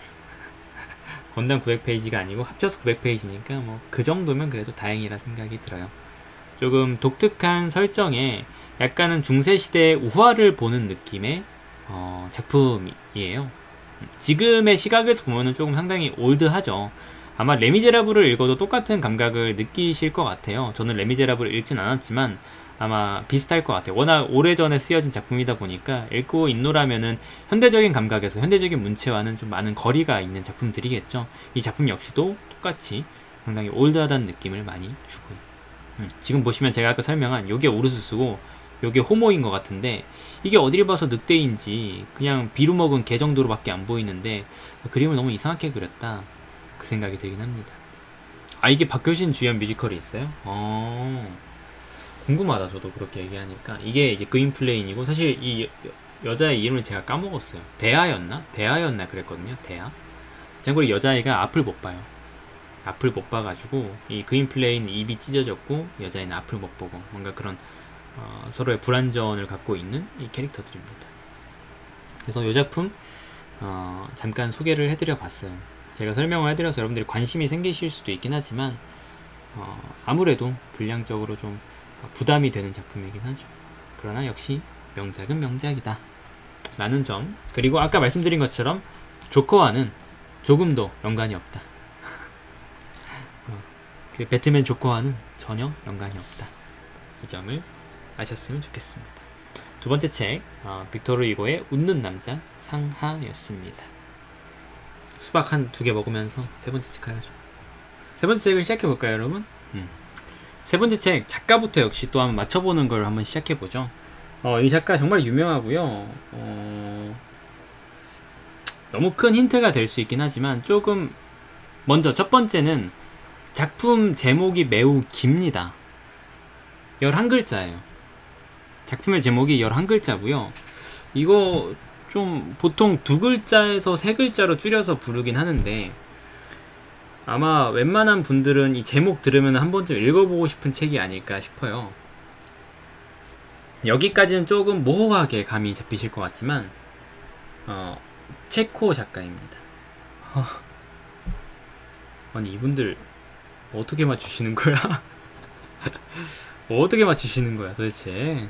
권당 900페이지가 아니고 합쳐서 900페이지니까 뭐 그 정도면 그래도 다행이라 생각이 들어요. 조금 독특한 설정에 약간은 중세시대의 우화를 보는 느낌의 작품이에요. 지금의 시각에서 보면은 조금 상당히 올드하죠. 아마 레미제라블을 읽어도 똑같은 감각을 느끼실 것 같아요. 저는 레미제라블을 읽진 않았지만 아마 비슷할 것 같아요. 워낙 오래전에 쓰여진 작품이다 보니까 읽고 있노라면은 현대적인 감각에서 현대적인 문체와는 좀 많은 거리가 있는 작품들이겠죠. 이 작품 역시도 똑같이 상당히 올드하다는 느낌을 많이 주고요. 지금 보시면 제가 아까 설명한 요게 우르수스고 요게 호모인 것 같은데, 이게 어디를 봐서 늑대인지 그냥 비루 먹은 개 정도로밖에 안 보이는데 그림을 너무 이상하게 그렸다, 그 생각이 들긴 합니다. 아, 이게 박효신 주연 뮤지컬이 있어요? 궁금하다. 저도 그렇게 얘기하니까. 이게 이제 그윈플레인이고, 사실 이 여자의 이름을 제가 까먹었어요. 대하였나 그랬거든요. 대하. 참고로 여자아이가 앞을 못 봐요. 앞을 못 봐가지고 이 그윈플레이는 입이 찢어졌고 여자애는 앞을 못 보고 뭔가 그런 서로의 불안전을 갖고 있는 이 캐릭터들입니다. 그래서 이 작품 잠깐 소개를 해드려 봤어요. 제가 설명을 해드려서 여러분들이 관심이 생기실 수도 있긴 하지만 아무래도 분량적으로 좀 부담이 되는 작품이긴 하죠. 그러나 역시 명작은 명작이다 라는 점, 그리고 아까 말씀드린 것처럼 조커와는 조금도 연관이 없다. 그 배트맨 조커와는 전혀 연관이 없다. 이 점을 아셨으면 좋겠습니다. 두 번째 책, 빅토르 이고의 웃는 남자 상하였습니다. 수박 한 2개 먹으면서 세 번째 책 가야죠. 세 번째 책을 시작해볼까요, 여러분? 세 번째 책, 작가부터 역시 또 한번 맞춰보는 걸 한번 시작해보죠. 이 작가 정말 유명하고요. 너무 큰 힌트가 될 수 있긴 하지만 조금, 먼저 첫 번째는 작품 제목이 매우 깁니다. 11글자예요. 작품의 제목이 11글자고요. 이거 좀 보통 2글자에서 3글자로 줄여서 부르긴 하는데 아마 웬만한 분들은 이 제목 들으면 한 번쯤 읽어보고 싶은 책이 아닐까 싶어요. 여기까지는 조금 모호하게 감이 잡히실 것 같지만 체코 작가입니다. 아니 이분들 어떻게 맞추시는 거야? 어떻게 맞추시는 거야 도대체?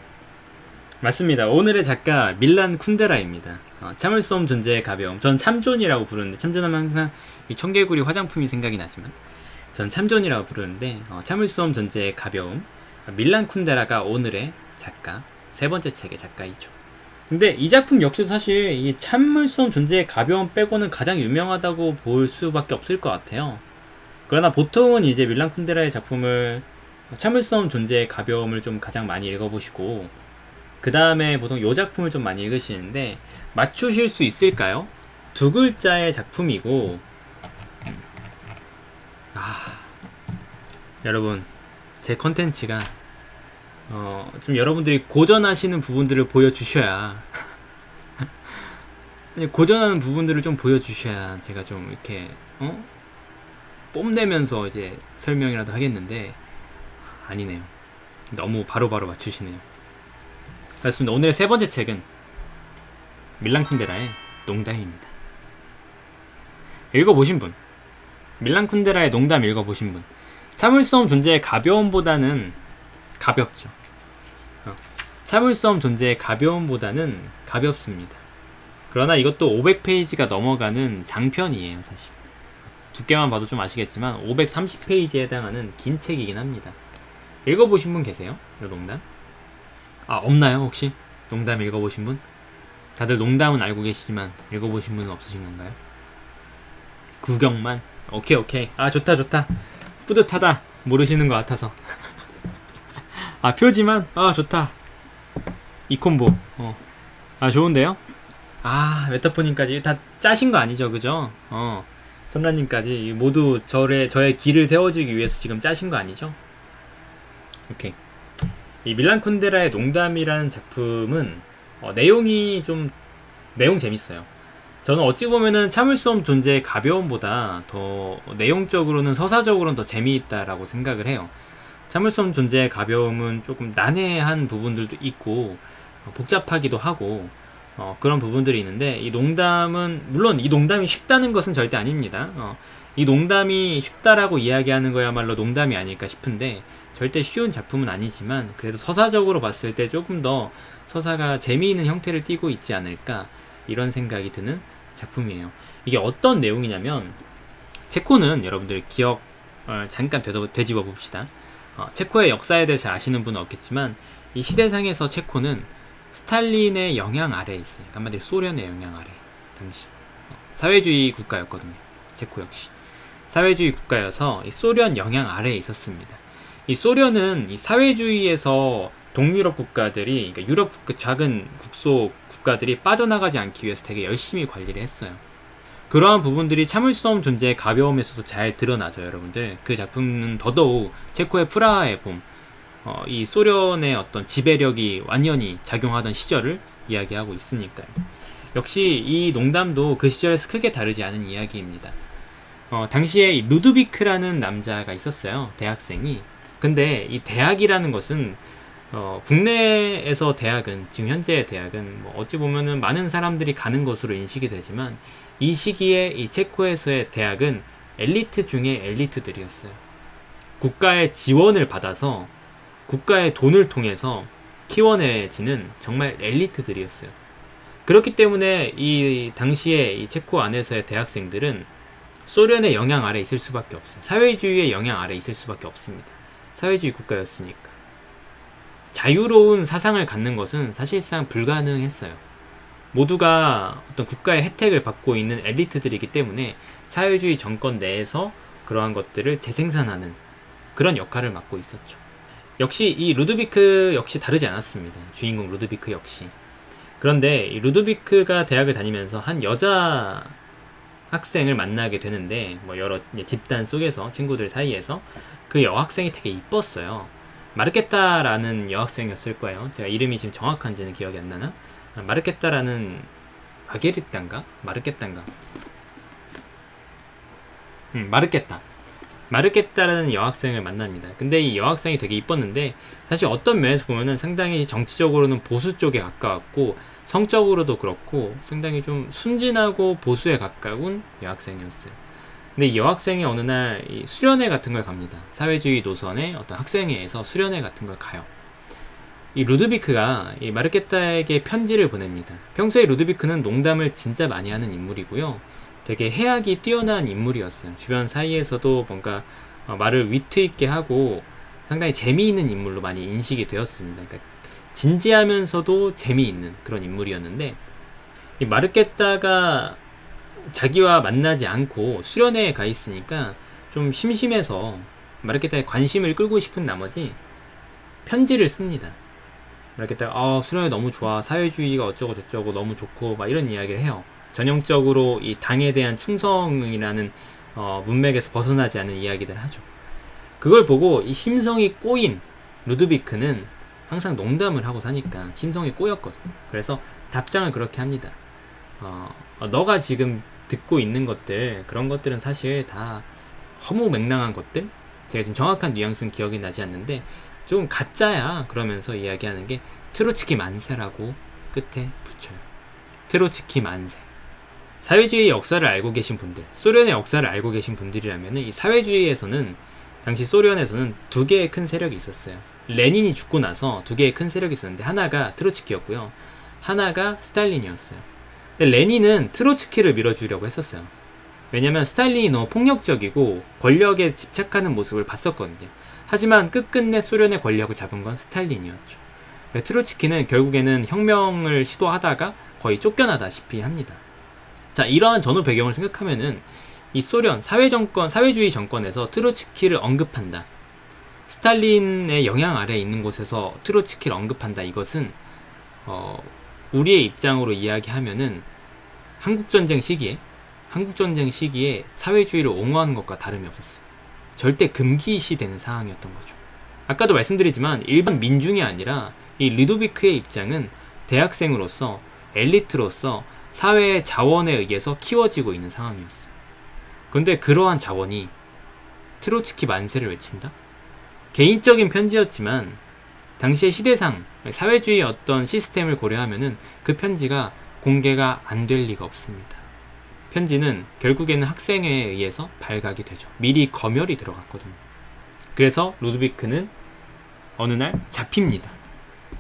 맞습니다. 오늘의 작가 밀란 쿤데라입니다. 참을 수 없는 존재의 가벼움. 전 참존이라고 부르는데, 참존하면 항상 이 청개구리 화장품이 생각이 나지만 전 참존이라고 부르는데 참을 수 없는 존재의 가벼움. 밀란 쿤데라가 오늘의 작가, 세 번째 책의 작가이죠. 근데 이 작품 역시 사실 이 참을 수 없는 존재의 가벼움 빼고는 가장 유명하다고 볼 수밖에 없을 것 같아요. 그러나 보통은 이제 밀란 쿤데라의 작품을 참을 수 없는 존재의 가벼움을 좀 가장 많이 읽어보시고 그 다음에 보통 이 작품을 좀 많이 읽으시는데 맞추실 수 있을까요? 2글자의 작품이고 여러분 제 컨텐츠가 좀 여러분들이 고전하시는 부분들을 보여주셔야 고전하는 부분들을 좀 보여주셔야 제가 좀 이렇게 뽐내면서 이제 설명이라도 하겠는데 아니네요. 너무 바로바로 맞추시네요. 그렇습니다. 오늘의 세 번째 책은 밀란 쿤데라의 농담입니다. 읽어보신 분, 밀란 쿤데라의 농담 읽어보신 분, 참을 수 없는 존재의 가벼움보다는 가볍죠. 참을 수 없는 존재의 가벼움보다는 가볍습니다. 그러나 이것도 500페이지가 넘어가는 장편이에요. 사실 두께만 봐도 좀 아시겠지만 530페이지에 해당하는 긴 책이긴 합니다. 읽어보신 분 계세요? 이 농담? 없나요 혹시? 농담 읽어보신 분? 다들 농담은 알고 계시지만 읽어보신 분은 없으신 건가요? 구경만? 오케이. 좋다. 뿌듯하다. 모르시는 것 같아서. 표지만? 좋다. 이 콤보. 좋은데요? 메타포님까지 다 짜신 거 아니죠, 그죠? 선라님까지 모두 저의 길을 세워주기 위해서 지금 짜신 거 아니죠? 오케이. 이 밀란 쿤데라의 농담이라는 작품은 내용 재밌어요. 저는 어찌 보면은 참을 수 없는 존재의 가벼움보다 더 내용적으로는 서사적으로는 더 재미있다라고 생각을 해요. 참을 수 없는 존재의 가벼움은 조금 난해한 부분들도 있고 복잡하기도 하고 그런 부분들이 있는데 이 농담은 물론 이 농담이 쉽다는 것은 절대 아닙니다. 이 농담이 쉽다라고 이야기하는 거야말로 농담이 아닐까 싶은데 절대 쉬운 작품은 아니지만 그래도 서사적으로 봤을 때 조금 더 서사가 재미있는 형태를 띠고 있지 않을까 이런 생각이 드는 작품이에요. 이게 어떤 내용이냐면 체코는 여러분들 기억 잠깐 되짚어 봅시다. 체코의 역사에 대해서 아시는 분은 없겠지만 이 시대상에서 체코는 스탈린의 영향 아래에 있어요. 한마디로 소련의 영향 아래 당시 사회주의 국가였거든요. 체코 역시 사회주의 국가여서 이 소련 영향 아래에 있었습니다. 이 소련은 이 사회주의에서 동유럽 국가들이, 그러니까 유럽 작은 국소 국가들이 빠져나가지 않기 위해서 되게 열심히 관리를 했어요. 그러한 부분들이 참을 수 없는 존재의 가벼움에서도 잘 드러나죠, 여러분들. 그 작품은 더더욱 체코의 프라하의 봄, 이 소련의 어떤 지배력이 완연히 작용하던 시절을 이야기하고 있으니까요. 역시 이 농담도 그 시절에서 크게 다르지 않은 이야기입니다. 당시에 이 루드비크라는 남자가 있었어요. 대학생이. 근데 이 대학이라는 것은 국내에서 대학은, 지금 현재의 대학은 뭐 어찌 보면은 많은 사람들이 가는 것으로 인식이 되지만, 이 시기에 이 체코에서의 대학은 엘리트 중에 엘리트들이었어요. 국가의 지원을 받아서, 국가의 돈을 통해서 키워내지는 정말 엘리트들이었어요. 그렇기 때문에 이 당시에 이 체코 안에서의 대학생들은 소련의 영향 아래 있을 수밖에 없어요. 사회주의의 영향 아래 있을 수밖에 없습니다. 사회주의 국가였으니까. 자유로운 사상을 갖는 것은 사실상 불가능했어요. 모두가 어떤 국가의 혜택을 받고 있는 엘리트들이기 때문에 사회주의 정권 내에서 그러한 것들을 재생산하는 그런 역할을 맡고 있었죠. 역시 이 루드비크 역시 다르지 않았습니다. 주인공 루드비크 역시. 그런데 이 루드비크가 대학을 다니면서 한 여자 학생을 만나게 되는데, 뭐 여러 집단 속에서, 친구들 사이에서 그 여학생이 되게 이뻤어요. 마르케타라는 여학생이었을 거예요. 제가 이름이 지금 정확한지는 기억이 안 나나? 마르케타라는, 마게리타인가? 마르케타인가? 마르케타. 마르케타라는 여학생을 만납니다. 근데 이 여학생이 되게 이뻤는데, 사실 어떤 면에서 보면은 상당히 정치적으로는 보수 쪽에 가까웠고, 성적으로도 그렇고 상당히 좀 순진하고 보수에 가까운 여학생이었어요. 근데 이 여학생이 어느 날 이 수련회 같은 걸 갑니다. 사회주의 노선의 어떤 학생회에서 수련회 같은 걸 가요. 이 루드비크가 이 마르케타에게 편지를 보냅니다. 평소에 루드비크는 농담을 진짜 많이 하는 인물이고요. 되게 해학이 뛰어난 인물이었어요. 주변 사이에서도 뭔가 말을 위트 있게 하고 상당히 재미있는 인물로 많이 인식이 되었습니다. 그러니까 진지하면서도 재미있는 그런 인물이었는데, 이 마르케타가 자기와 만나지 않고 수련회에 가 있으니까 좀 심심해서 마르케타의 관심을 끌고 싶은 나머지 편지를 씁니다. 마르케타가 수련회 너무 좋아, 사회주의가 어쩌고 저쩌고 너무 좋고 막 이런 이야기를 해요. 전형적으로 이 당에 대한 충성이라는 문맥에서 벗어나지 않은 이야기들을 하죠. 그걸 보고 이 심성이 꼬인 루드비크는 항상 농담을 하고 사니까 심성이 꼬였거든. 그래서 답장을 그렇게 합니다. 너가 지금 듣고 있는 것들, 그런 것들은 사실 다 허무맹랑한 것들? 제가 지금 정확한 뉘앙스는 기억이 나지 않는데 좀 가짜야. 그러면서 이야기하는 게 트로츠키 만세라고 끝에 붙여요. 트로츠키 만세. 사회주의 역사를 알고 계신 분들, 소련의 역사를 알고 계신 분들이라면 이 사회주의에서는, 당시 소련에서는 두 개의 큰 세력이 있었어요. 레닌이 죽고 나서 두 개의 큰 세력이 있었는데, 하나가 트로츠키였고요, 하나가 스탈린이었어요. 근데 레닌은 트로츠키를 밀어주려고 했었어요. 왜냐면 스탈린이 너무 폭력적이고 권력에 집착하는 모습을 봤었거든요. 하지만 끝끝내 소련의 권력을 잡은 건 스탈린이었죠. 트로츠키는 결국에는 혁명을 시도하다가 거의 쫓겨나다시피 합니다. 자, 이러한 전후 배경을 생각하면은 이 소련 사회주의 정권에서 트로츠키를 언급한다, 스탈린의 영향 아래에 있는 곳에서 트로츠키를 언급한다, 이것은 우리의 입장으로 이야기하면은 한국전쟁 시기에 사회주의를 옹호하는 것과 다름이 없었어요. 절대 금기시되는 상황이었던 거죠. 아까도 말씀드리지만 일반 민중이 아니라 이 루도비크의 입장은 대학생으로서, 엘리트로서 사회의 자원에 의해서 키워지고 있는 상황이었어요. 그런데 그러한 자원이 트로츠키 만세를 외친다? 개인적인 편지였지만 당시의 시대상, 사회주의의 어떤 시스템을 고려하면은 그 편지가 공개가 안 될 리가 없습니다. 편지는 결국에는 학생회에 의해서 발각이 되죠. 미리 검열이 들어갔거든요. 그래서 루드비크는 어느 날 잡힙니다.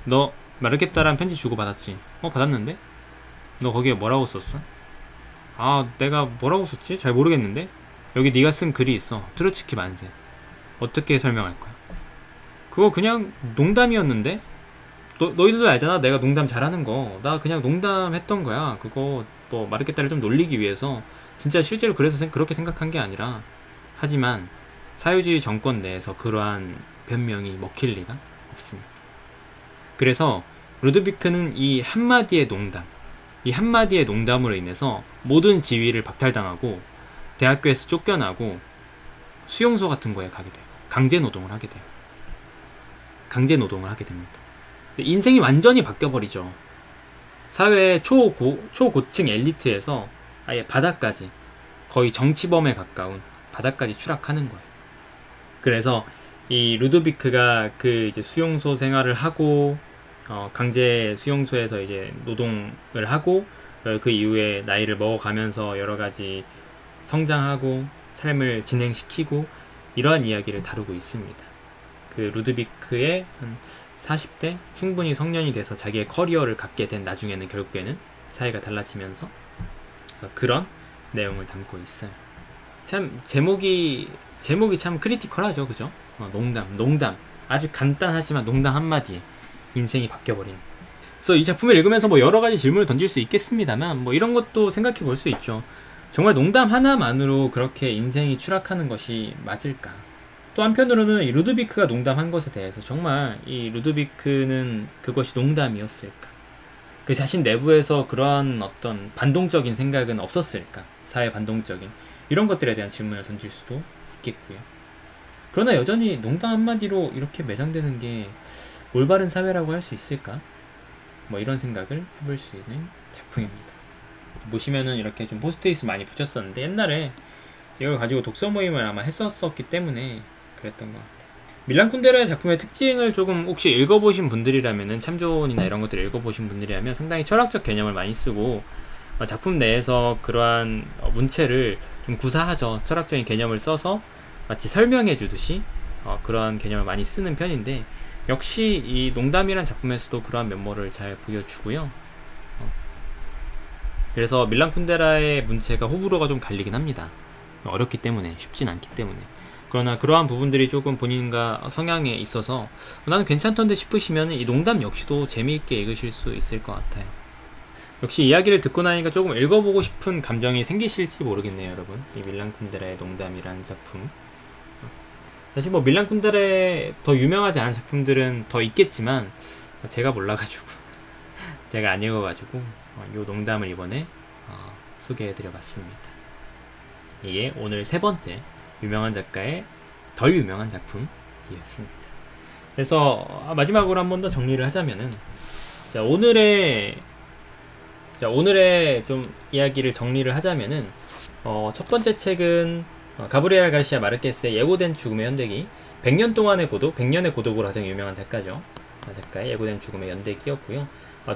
너 마르케타란 편지 주고받았지? 받았는데? 너 거기에 뭐라고 썼어? 내가 뭐라고 썼지? 잘 모르겠는데? 여기 네가 쓴 글이 있어. 트로츠키 만세. 어떻게 설명할 거야? 그거 그냥 농담이었는데? 너희들도 알잖아, 내가 농담 잘하는 거. 나 그냥 농담했던 거야. 그거 뭐 마르케타를 좀 놀리기 위해서, 진짜 실제로 그래서 그렇게 생각한 게 아니라. 하지만 사회주의 정권 내에서 그러한 변명이 먹힐 리가 없습니다. 그래서 루드비크는 이 한마디의 농담으로 인해서 모든 지위를 박탈당하고 대학교에서 쫓겨나고 수용소 같은 거에 가게 돼요. 강제 노동을 하게 됩니다. 인생이 완전히 바뀌어버리죠. 사회의 초고층 엘리트에서 아예 바닥까지 거의 정치범에 가까운 바닥까지 추락하는 거예요. 그래서 이 루도비크가 그 이제 수용소 생활을 하고 강제 수용소에서 이제 노동을 하고 그 이후에 나이를 먹어가면서 여러 가지 성장하고 삶을 진행시키고 이러한 이야기를 다루고 있습니다. 그 루드비크의 한 40대 충분히 성년이 돼서 자기의 커리어를 갖게 된 나중에는 결국에는 사회가 달라지면서 그래서 그런 내용을 담고 있어요. 참 제목이 참 크리티컬하죠, 그죠? 농담 아주 간단하지만 농담 한마디에 인생이 바뀌어버린. 그래서 이 작품을 읽으면서 뭐 여러 가지 질문을 던질 수 있겠습니다만 뭐 이런 것도 생각해 볼 수 있죠. 정말 농담 하나만으로 그렇게 인생이 추락하는 것이 맞을까? 또 한편으로는 이 루드비크가 농담한 것에 대해서 정말 이 루드비크는 그것이 농담이었을까? 그 자신 내부에서 그러한 어떤 반동적인 생각은 없었을까? 사회 반동적인 이런 것들에 대한 질문을 던질 수도 있겠고요. 그러나 여전히 농담 한마디로 이렇게 매장되는 게 올바른 사회라고 할 수 있을까? 뭐 이런 생각을 해볼 수 있는 작품입니다. 보시면은 이렇게 좀 포스트잇을 많이 붙였었는데 옛날에 이걸 가지고 독서 모임을 아마 했었기 때문에 그랬던 것 같아요. 밀란 쿤데라의 작품의 특징을 조금 혹시 읽어보신 분들이라면은 참조원이나 이런 것들을 읽어보신 분들이라면 상당히 철학적 개념을 많이 쓰고 작품 내에서 그러한 문체를 좀 구사하죠. 철학적인 개념을 써서 마치 설명해 주듯이 그러한 개념을 많이 쓰는 편인데 역시 이 농담이란 작품에서도 그러한 면모를 잘 보여주고요. 그래서 밀란 쿤데라의 문체가 호불호가 좀 갈리긴 합니다. 어렵기 때문에 쉽진 않기 때문에. 그러나 그러한 부분들이 조금 본인과 성향에 있어서 나는 괜찮던데 싶으시면 이 농담 역시도 재미있게 읽으실 수 있을 것 같아요. 역시 이야기를 듣고 나니까 조금 읽어보고 싶은 감정이 생기실지 모르겠네요, 여러분. 이 밀란 쿤데라의 농담이라는 작품. 사실 뭐 밀란 쿤데라의 더 유명하지 않은 작품들은 더 있겠지만 제가 몰라가지고 제가 안 읽어가지고 이 농담을 이번에 소개해드려봤습니다. 이게 오늘 세 번째 유명한 작가의 덜 유명한 작품이었습니다. 그래서 마지막으로 한 번 더 정리를 하자면은 오늘의 좀 이야기를 정리를 하자면은 첫 번째 책은 가브리엘 가르시아 마르케스의 예고된 죽음의 연대기 100년 동안의 고독, 100년의 고독으로 가장 유명한 작가죠. 작가의 예고된 죽음의 연대기였고요.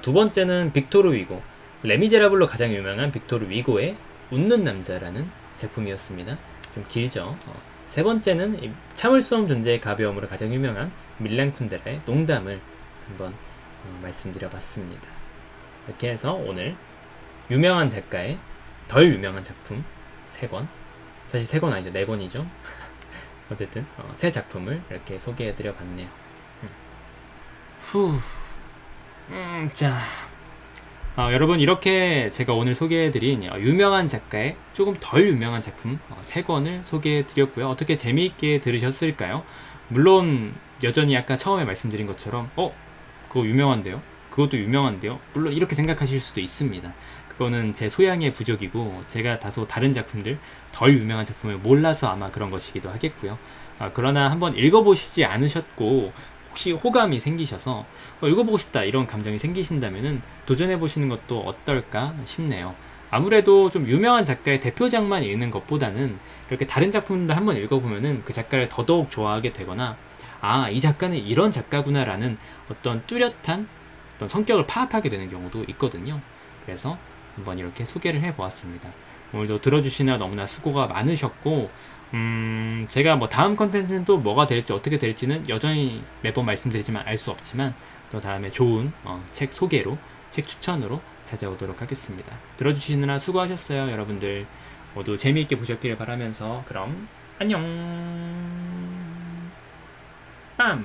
두 번째는 빅토르 위고, 레미제라블로 가장 유명한 빅토르 위고의 웃는 남자라는 작품이었습니다. 좀 길죠. 세 번째는 참을 수 없는 존재의 가벼움으로 가장 유명한 밀란 쿤데라의 농담을 한번 말씀드려봤습니다. 이렇게 해서 오늘 유명한 작가의 덜 유명한 작품 3권, 사실 3권 아니죠, 4권이죠. 어쨌든 새 작품을 이렇게 소개해드려봤네요. 자, 여러분 이렇게 제가 오늘 소개해드린 유명한 작가의 조금 덜 유명한 작품 3권을 소개해드렸고요. 어떻게 재미있게 들으셨을까요? 물론 여전히 아까 처음에 말씀드린 것처럼 그거 유명한데요? 그것도 유명한데요? 물론 이렇게 생각하실 수도 있습니다. 그거는 제 소양의 부족이고 제가 다소 다른 작품들, 덜 유명한 작품을 몰라서 아마 그런 것이기도 하겠고요. 그러나 한번 읽어보시지 않으셨고 혹시 호감이 생기셔서 읽어보고 싶다 이런 감정이 생기신다면은 도전해보시는 것도 어떨까 싶네요. 아무래도 좀 유명한 작가의 대표작만 읽는 것보다는 이렇게 다른 작품들 한번 읽어보면은 그 작가를 더더욱 좋아하게 되거나 이 작가는 이런 작가구나 라는 어떤 뚜렷한 어떤 성격을 파악하게 되는 경우도 있거든요. 그래서 한번 이렇게 소개를 해보았습니다. 오늘도 들어주시느라 너무나 수고가 많으셨고 제가 뭐 다음 컨텐츠는 또 뭐가 될지 어떻게 될지는 여전히 매번 말씀드리지만 알 수 없지만 또 다음에 좋은 책 소개로, 책 추천으로 찾아오도록 하겠습니다. 들어주시느라 수고하셨어요. 여러분들 모두 재미있게 보셨기를 바라면서 그럼 안녕. 빰!